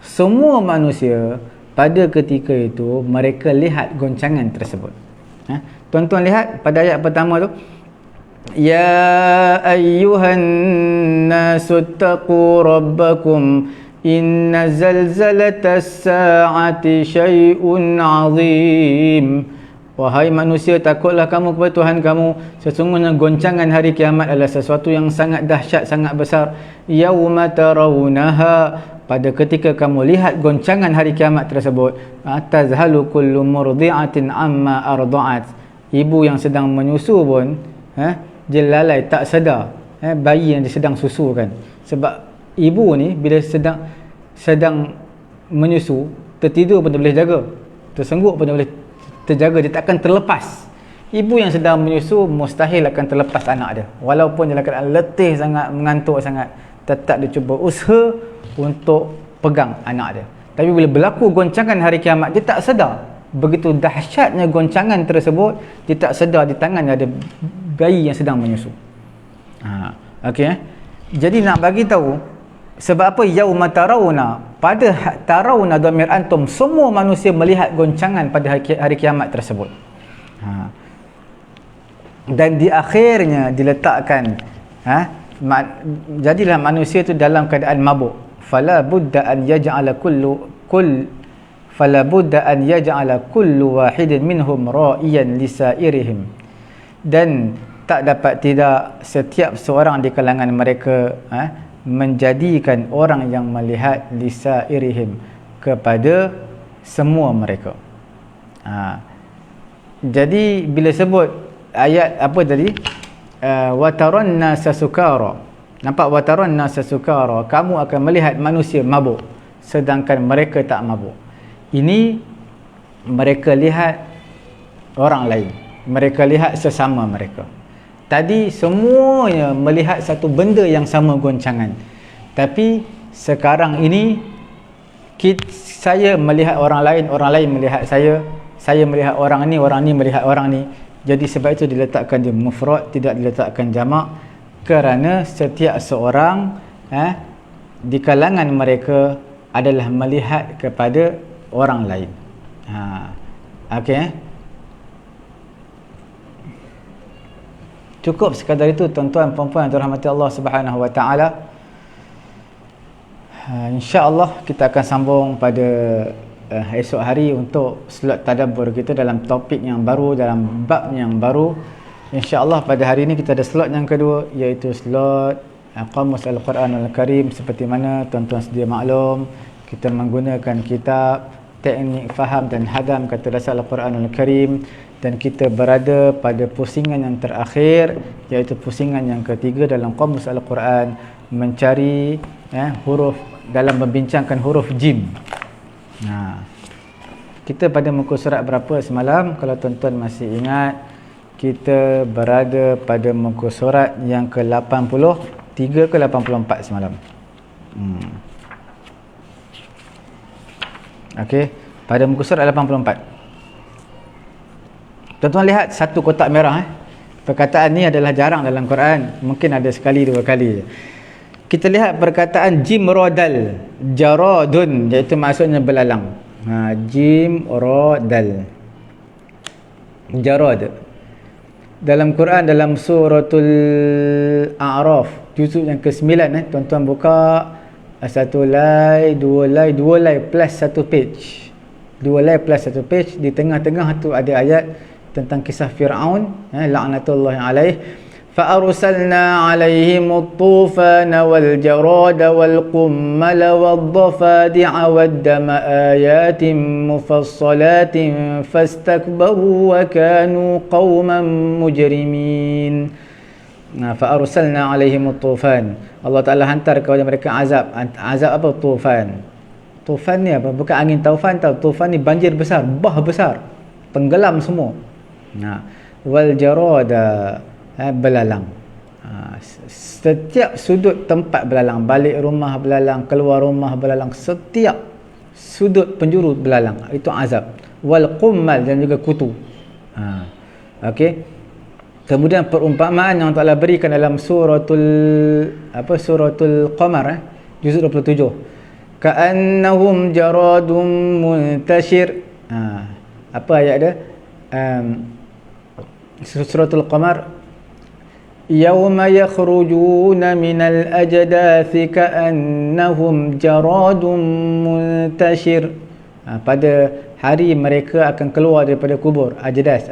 Semua manusia pada ketika itu mereka lihat goncangan tersebut. Tuan-tuan lihat pada ayat pertama tu, ya ayyuhan nasu taqu rabbakum inna zalzalatas saati syai'un azim. Wahai manusia, takutlah kamu kepada Tuhan kamu, sesungguhnya goncangan hari kiamat adalah sesuatu yang sangat dahsyat, sangat besar. Yauma tarawunaha, pada ketika kamu lihat goncangan hari kiamat tersebut, tazhalu kullu murdi'atin amma arda'at. Ibu yang sedang menyusu pun dia lalai, tak sedar bayi yang dia sedang susukan. Sebab ibu ni bila sedang menyusu, tertidur pun dia boleh jaga, tersengguk pun dia boleh terjaga, dia takkan terlepas. Ibu yang sedang menyusu mustahil akan terlepas anak dia, walaupun dalam keadaan letih sangat, mengantuk sangat, tetap dia cuba usaha untuk pegang anak dia. Tapi bila berlaku goncangan hari kiamat, dia tak sedar begitu dahsyatnya goncangan tersebut, dia tak sedar di tangannya ada bayi yang sedang menyusu. Okey. Jadi nak bagi tahu sebab apa yauma tarawna, pada tarawna dhamir antum, semua manusia melihat goncangan pada hari kiamat tersebut. Dan di akhirnya diletakkan jadilah manusia itu dalam keadaan mabuk. Fala budda an yaj'ala kullu wahidin minhum ra'iyan lisairihim. Dan tak dapat tidak setiap seorang di kalangan mereka menjadikan orang yang melihat lisairihim, kepada semua mereka. Jadi bila sebut ayat apa tadi, wataranna sasukara, nampak wataranna sasukara, kamu akan melihat manusia mabuk sedangkan mereka tak mabuk. Ini mereka lihat orang lain, mereka lihat sesama mereka. Tadi semuanya melihat satu benda yang sama, goncangan. Tapi sekarang ini saya melihat orang lain melihat saya melihat orang ni melihat orang ni. Jadi sebab itu diletakkan di mufrad, tidak diletakkan jamak, kerana setiap seorang di kalangan mereka adalah melihat kepada orang lain. Okey. Cukup sekadar itu tuan-tuan puan-puan yang dirahmati Allah Subhanahu wa taala. Insya-Allah kita akan sambung pada esok hari untuk slot tadabbur kita dalam topik yang baru, dalam bab yang baru. Insya-Allah pada hari ini kita ada slot yang kedua, iaitu slot Qamus Al-Quran Al-Karim. Seperti mana tuan-tuan sedia maklum, kita menggunakan kitab Teknik Faham dan Hadam Kata Dasar Al-Quran Al-Karim, dan kita berada pada pusingan yang terakhir, iaitu pusingan yang ketiga dalam Qamus Al-Quran, mencari huruf, dalam membincangkan huruf jim. Kita pada muka surat berapa semalam? Kalau tuan-tuan masih ingat, kita berada pada muka surat yang ke-83 ke 84 semalam. Okey, pada muka surat 84. Tuan-tuan lihat satu kotak merah. Perkataan ni adalah jarang dalam Quran, mungkin ada sekali dua kali. Kita lihat perkataan jim rodal jaradun, iaitu maksudnya belalang. Jim rodal jarad. Dalam Quran, dalam suratul A'raf juzuk yang ke-9, tuan-tuan buka satu lay, dua lay plus satu page. Dua lay plus satu page, di tengah-tengah tu ada ayat tentang kisah Fir'aun, la'natullahi alaih. Fa'arsalna alaihimut tufana wal jarada wal qummala wad dhafadi'a wad dama ayatin mufassalatin fastakbaru wa kanu qauman mujrimin. Fa'arsalna alaihimut tufan, Allah Ta'ala hantar kepada mereka azab. Azab apa? Tufan. Tufan ni apa? Bukan angin taufan tau. Tufan ni banjir besar, bah besar, tenggelam semua. Wal jarada, belalang. Setiap sudut tempat belalang, balik rumah belalang, keluar rumah belalang, setiap sudut penjuru belalang, itu azab. Wal qummal, dan juga kutu. Okey. Kemudian perumpamaan yang Allah berikan dalam suratul Qamar, juz 27. Ka'annahum jaradun muntashir. Apa ayat dia? Suratul Qamar, yauma yakhrujuna minal ajdathi ka'annahum jaradun muntashir. Pada hari mereka akan keluar daripada kubur. Ajdas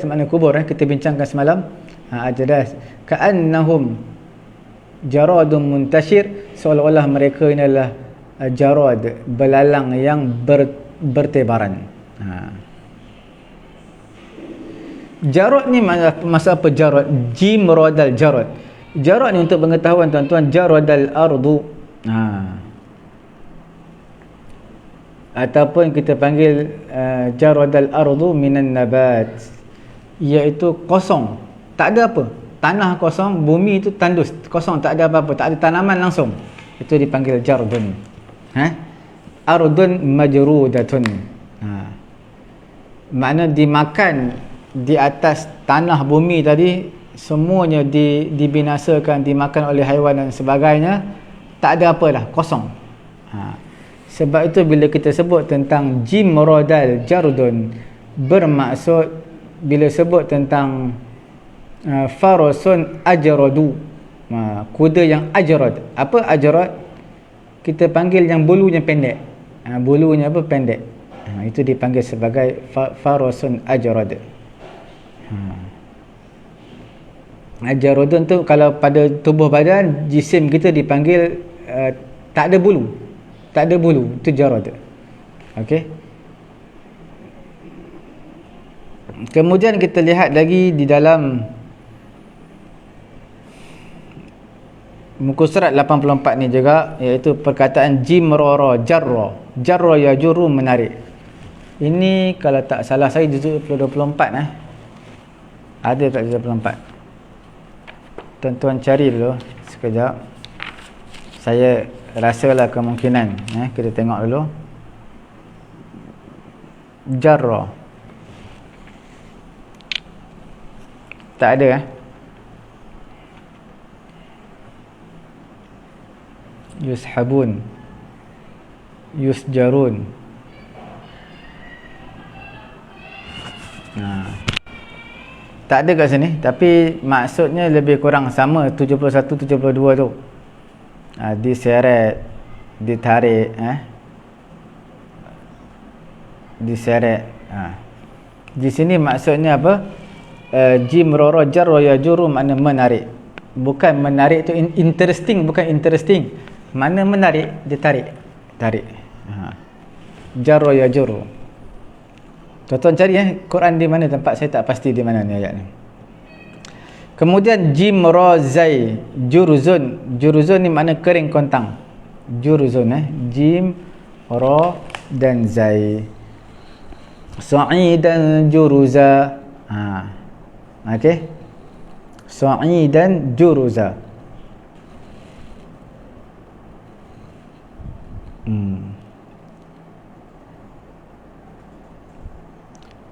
makna kubur, kita bincangkan semalam. Ajdas, ka'annahum jaradun muntashir, seolah-olah mereka ini adalah jarad, belalang yang bertebaran. Jarad ni masa apa jarad? Jim rodal jarad. Jarad ni untuk pengetahuan tuan-tuan, jaradal ardu. Ataupun kita panggil jaradal ardu minan nabat, iaitu kosong, tak ada apa, tanah kosong, bumi itu tandus, kosong, tak ada apa-apa, tak ada tanaman langsung, itu dipanggil jardun. Ardun majrudatun, makna dimakan di atas tanah bumi tadi, semuanya dibinasakan, dimakan oleh haiwan dan sebagainya, tak ada apa dah, kosong. Sebab itu bila kita sebut tentang jimrodal jardun, bermaksud bila sebut tentang farasun ajradu, kuda yang ajrad. Apa ajrad? Kita panggil yang bulunya pendek. Bulunya apa? Pendek. Itu dipanggil sebagai farasun ajrad. Ajradun tu kalau pada tubuh badan, jisim kita dipanggil tak ada bulu. Tak ada bulu, itu jarad. Okey. Kemudian kita lihat lagi di dalam muka surat 84 ni juga, iaitu perkataan jimrara jarra. Jarra yajuru, menarik. Ini kalau tak salah saya juzuk 24 Ada kat juzuk 24. Tuan-tuan cari dulu sekejap. Saya rasalah kemungkinan, kita tengok dulu. Jarra tak ada. Yushabun, yusjarun. Tak ada kat sini, tapi maksudnya lebih kurang sama, 71 72 tu. Diseret, ditarik, diseret. Di sini maksudnya apa? Jimrara jarra yajuru, makna menarik. Bukan menarik tu interesting, bukan interesting. Mana menarik, dia tarik. Jarra yajuru. Tuan-tuan cari Quran di mana tempat, saya tak pasti di mana ni ayat ni. Kemudian jimrazai, juruzun. Juruzun ni makna kering kontang. Juruzun, jim, ra dan zai. Sa'idan juruza. Okey. Sa'idan juruza.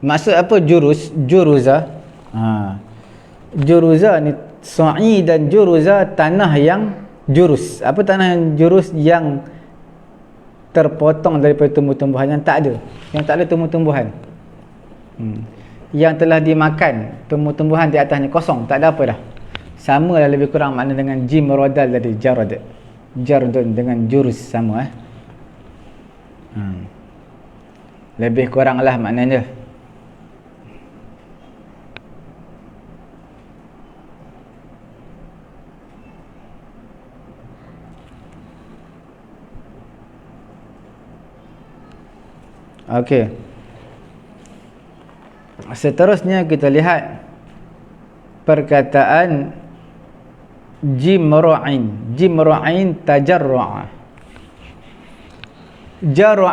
Maksud apa jurus? Juruza. Juruza ni, sa'idan juruza, tanah yang jurus. Apa tanah yang jurus? Yang terpotong daripada tumbuh-tumbuhan yang tak ada, yang tak ada tumbuh-tumbuhan, yang telah dimakan, tumbuh-tumbuhan di atasnya kosong, tak ada apa dah. Sama lah lebih kurang makna dengan jimrodal tadi, jarad, jardun dengan jurus sama. Lebih kurang lah maknanya. Okey. Seterusnya kita lihat perkataan jimra'in. Jimra'in tajarru'a.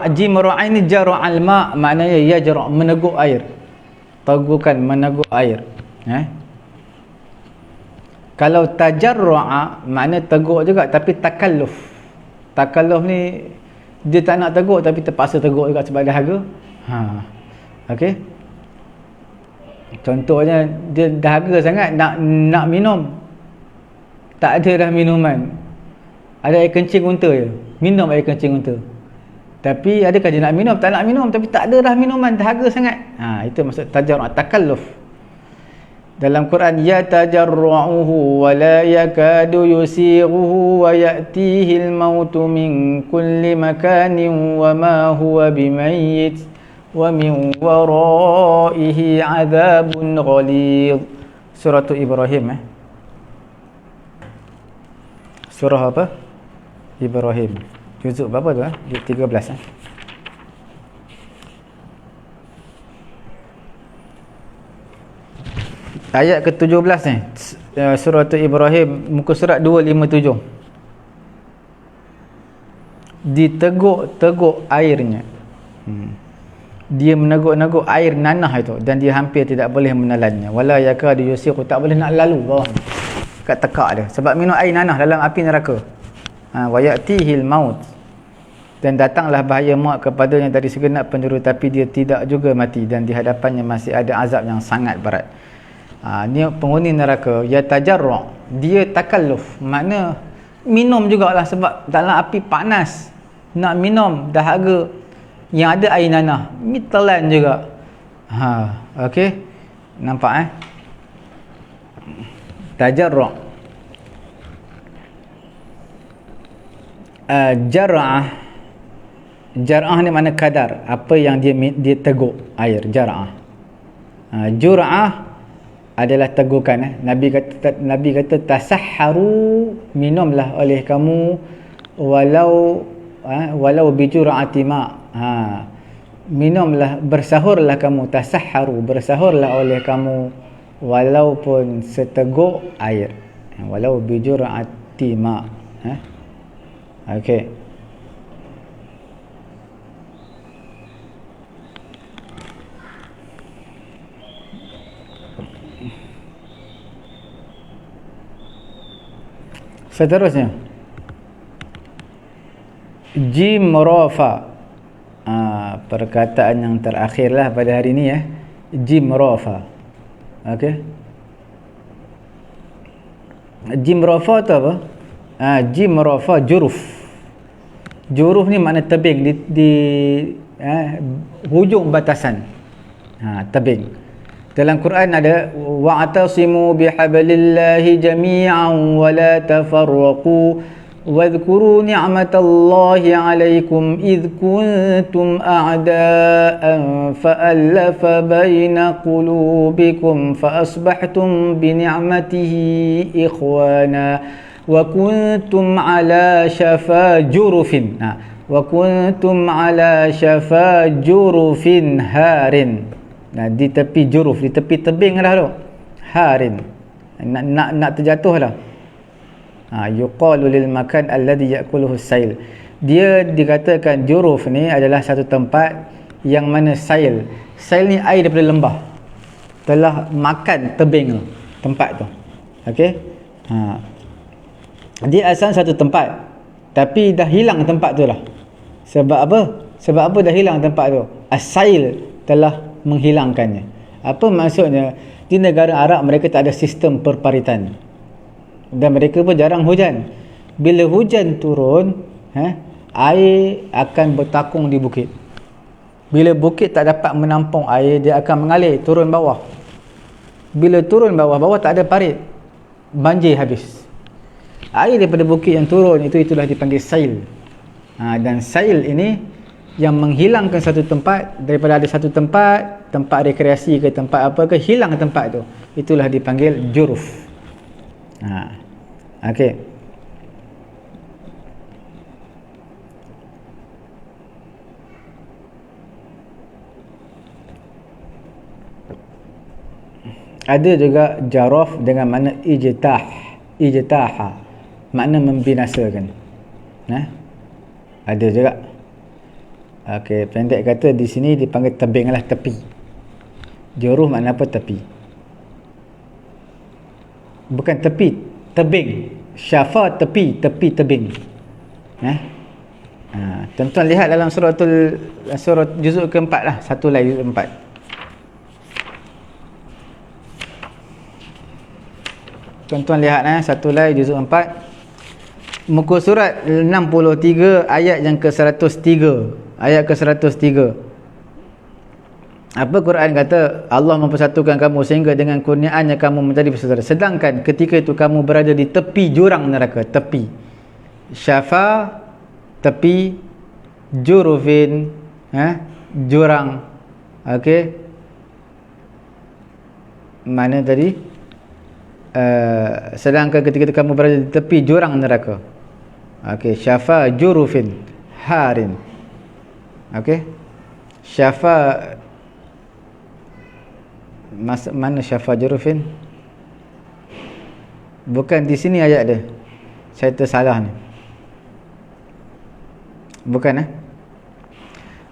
Jimra'in ni jar'al ma', maknanya yajra', meneguk air. Tegukan, meneguk air. Kalau tajarru'a makna teguk juga, tapi takalluf. Takalluf ni dia tak nak teguk tapi terpaksa teguk juga sebab dahaga. Okey. Contohnya dia dahaga sangat nak minum, tak ada dah minuman, ada air kencing unta je, minum air kencing unta. Tapi adakah dia nak minum? Tak nak minum, tapi tak ada dah minuman, dahaga sangat. Itu maksud tajarru' takalluf. Dalam Quran, ya tajarru'uhu wa la yakadu yusighuhu wa ya'tihi al-mautu min kulli makanin wa ma huwa bimayyit wa min waraihi 'adzabun ghalidh. Surah Ibrahim. Surah apa? Ibrahim. Juzuk berapa tu? Juzuk 13. Ayat ke-17 ni, surah Ibrahim, muka surat 257. Diteguk-teguk airnya. Dia meneguk-neguk air nanah itu, dan dia hampir tidak boleh menelannya. Wala yakadu yusiqu, tak boleh nak lalu bawah kat tekak dia, sebab minum air nanah dalam api neraka. Wa ya'tihil maut, dan datanglah bahaya maut kepadanya dari segenap penjuru, tapi dia tidak juga mati, dan di hadapannya masih ada azab yang sangat berat. Ni penghuni neraka, ya tajarru', dia takalluf, makna minum jugalah, sebab dalam api panas, nak minum dahaga, yang ada air nanah, telan juga. Okey, nampak tajarru'. Jar'ah ni makna kadar, apa yang dia teguk air, jar'ah. Jur'ah adalah tegukan. Nabi kata tasahharu, minumlah oleh kamu walau bijur'ati ma. Minumlah, bersahurlah kamu, tasahharu, bersahurlah oleh kamu walaupun seteguk air, walau bijur'ati ma. Okey. Seterusnya, jimrafa. Perkataan yang terakhirlah pada hari ini jimrafa. Okey. Jimrafa tu apa? Jimrafa juruf. Juruf ni makna tebing, di hujung batasan. Tebing. Dalam Quran ada wa'tasimu bihablillahi jami'an wa la tafarraqu wadhkuru ni'matallahi 'alaikum idh kuntum a'da'an fa'alafa baina qulubikum fa asbahtum bi ni'matihi ikhwana wa kuntum 'ala shafa jurufin harin. Di tepi juruf, di tepi tebing dah tu, harin, nak terjatuh dah. Yuqalu lil makan alladhi ya'kuluhu sail. Dia dikatakan juruf ni adalah satu tempat yang mana sail ni air daripada lembah telah makan tebing tu, tempat tu. Okey. Dia asal satu tempat, tapi dah hilang tempat tu lah. Sebab apa? Sebab apa dah hilang tempat tu? As-sail telah menghilangkannya. Apa maksudnya? Di negara Arab mereka tak ada sistem perparitan, dan mereka pun jarang hujan. Bila hujan turun, air akan bertakung di bukit. Bila bukit tak dapat menampung air, dia akan mengalir turun bawah. Bila turun bawah tak ada parit, banjir habis. Air daripada bukit yang turun itulah dipanggil sail. Dan sail ini yang menghilangkan satu tempat daripada ada satu tempat rekreasi ke tempat apa ke, hilang tempat tu, itulah dipanggil juruf. Okey. Ada juga jaraf dengan makna ijtaha, makna membinasakan. Ada juga. Okey, pendek kata di sini dipanggil tebing lah, tepi. Juruh makna apa? Tepi. Bukan tepi, tebing. Syafa tepi, tepi tebing. Tuan-tuan lihat dalam surah juzuk keempat lah, satu lagi juzuk 4. Tuan-tuan lihat satu lai juzuk 4, muka surat 63 ayat yang ke-103. Ayat ke-103. Apa Quran kata? Allah mempersatukan kamu sehingga dengan kurniaannya kamu menjadi bersaudara. Sedangkan ketika itu kamu berada di tepi jurang neraka. Tepi. Syafa, tepi, jurufin, jurang. Okey. Mana tadi? Sedangkan ketika itu kamu berada di tepi jurang neraka. Okey, syafa jurufin harin. Okey. Syafa mana syafa jurufin? Bukan di sini ayat dia. Saya tersalah ni. Bukan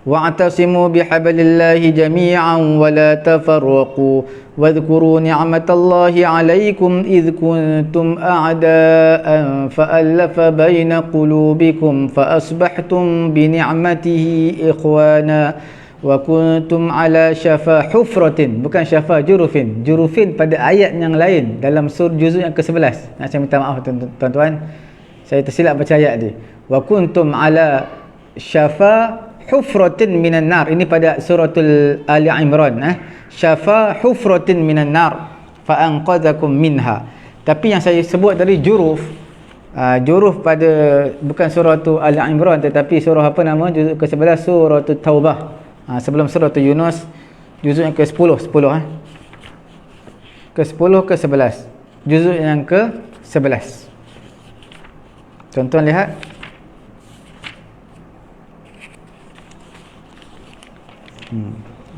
wa'tasimu bihablillahi jami'an wa la tafarraqu wadhkuru ni'matallahi 'alaykum idh kuntum a'da'an fa'alafa baina qulubikum fa asbahtum bi ni'matihi ikhwana wa kuntum ala syafa hufratin. Bukan syafa jurufin. Jurufin pada ayat yang lain dalam surah juzuk yang ke-11. Saya minta maaf tuan-tuan, saya tersilap baca ayat dia. Wa kuntum ala syafa hufratin minan nar. Ini pada suratul Ali Imran. Syafa hufratin minan nar fa anqadhakum minha. Tapi yang saya sebut tadi juruf, juruf pada bukan suratul Ali Imran tetapi surah apa nama? Juzuk ke-11 suratul Taubah. Sebelum suratul Yunus, juzuk yang ke-10, ke-10 ke-11. Juzuk yang ke-11. Tuan-tuan lihat.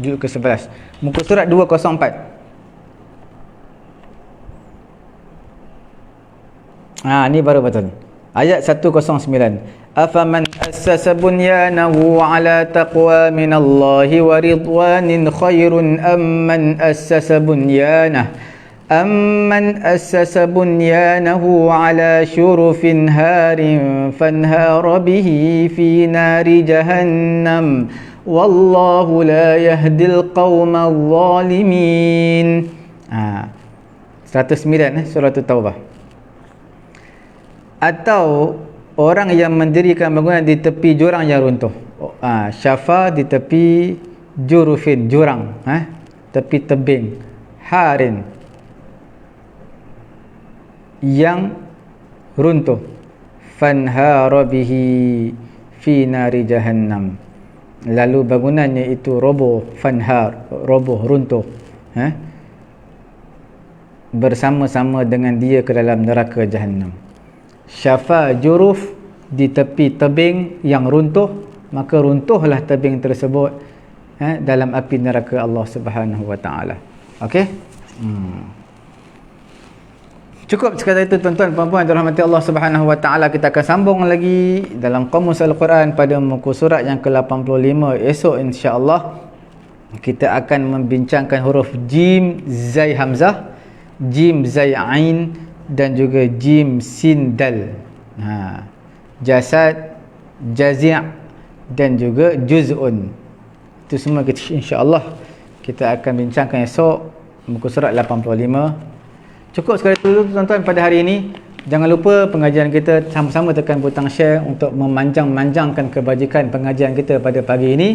Juzuk ke-11, muka surat 204. Ni baru betul. Ayat 109. Afaman assasa bunyanahu ala taqwa minallahi wa ridwanin khairun amman assasa bunyanahu ala syurufin harin fanhara bihi fi nari jahannam wallahu la yahdil qawmal zalimin. 109 surah Taubah. Atau orang yang mendirikan bangunan di tepi jurang yang runtuh. Syafa di tepi jurufin, jurang, tepi tebing, harin yang runtuh, fanhara bihi fi nari jahannam, lalu bangunannya itu roboh, fanhar, roboh, runtuh, bersama-sama dengan dia ke dalam neraka jahannam. Syafa juruf di tepi tebing yang runtuh, maka runtuhlah tebing tersebut dalam api neraka Allah Subhanahu wa taala. Okey? Cukup sekadar itu tuan-tuan puan-puan dirahmati Allah Subhanahu wa taala. Kita akan sambung lagi dalam Qamus Al-Quran pada muka surat yang ke-85 esok insya-Allah. Kita akan membincangkan huruf jim zai hamzah, jim zai ain dan juga jim sin dal. Jasad, jazi' dan juga juz'un. Itu semua kita insya-Allah kita akan bincangkan esok muka surat 85. Cukup sekali dulu tuan-tuan pada hari ini. Jangan lupa pengajian kita sama-sama tekan butang share untuk memanjang-manjangkan kebajikan pengajian kita pada pagi ini.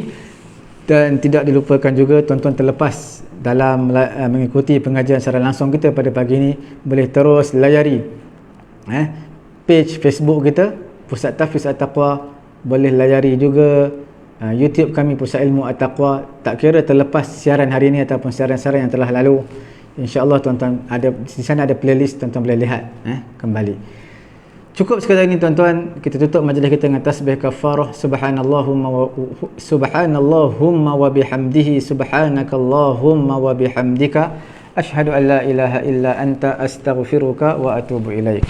Dan tidak dilupakan juga tuan-tuan terlepas dalam mengikuti pengajian secara langsung kita pada pagi ini, boleh terus layari page Facebook kita Pusat Tahfiz At-Taqwa, boleh layari juga YouTube kami Pusat Ilmu At-Taqwa. Tak kira terlepas siaran hari ini ataupun siaran-siaran yang telah lalu, InsyaAllah tuan-tuan ada di sana, ada playlist, tuan-tuan boleh lihat kembali. Cukup sekadar ini tuan-tuan, kita tutup majlis kita dengan tasbih kafarah. Subhanallahumma wa bihamdihi, subhanakallahumma wa bihamdika, asyhadu an la ilaha illa anta, astaghfiruka wa atubu ilaik.